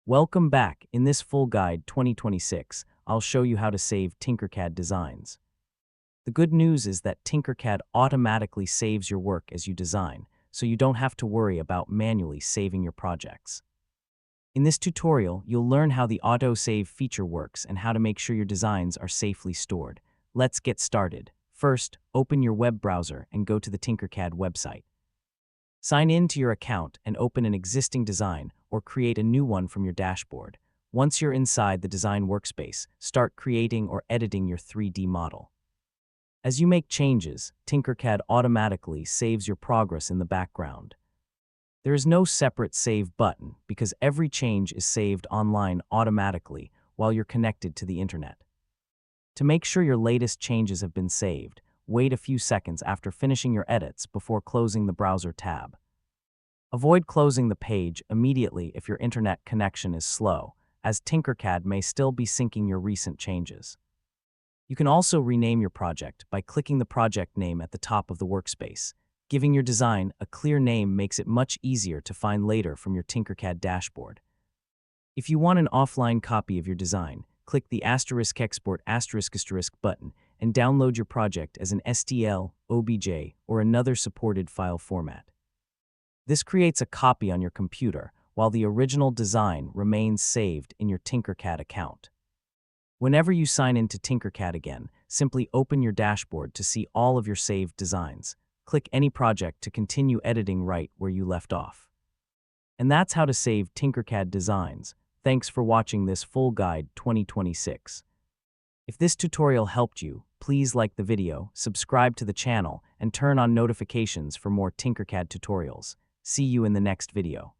Welcome back. In this full guide 2026, I'll show you how to save Tinkercad designs. The good news is that Tinkercad automatically saves your work as you design, so you don't have to worry about manually saving your projects. In this tutorial, you'll learn how the auto-save feature works and how to make sure your designs are safely stored. Let's get started. First, open your web browser and go to the Tinkercad website. Sign in to your account and open an existing design or create a new one from your dashboard. Once you're inside the design workspace, start creating or editing your 3D model. As you make changes, Tinkercad automatically saves your progress in the background. There is no separate save button because every change is saved online automatically while you're connected to the internet. To make sure your latest changes have been saved, wait a few seconds after finishing your edits before closing the browser tab. Avoid closing the page immediately if your internet connection is slow, as Tinkercad may still be syncing your recent changes. You can also rename your project by clicking the project name at the top of the workspace. Giving your design a clear name makes it much easier to find later from your Tinkercad dashboard. If you want an offline copy of your design, click the *export ** button and download your project as an STL, OBJ, or another supported file format. This creates a copy on your computer, while the original design remains saved in your Tinkercad account. Whenever you sign into Tinkercad again, simply open your dashboard to see all of your saved designs. Click any project to continue editing right where you left off. And that's how to save Tinkercad designs. Thanks for watching this full guide 2026. If this tutorial helped you, please like the video, subscribe to the channel, and turn on notifications for more Tinkercad tutorials. See you in the next video.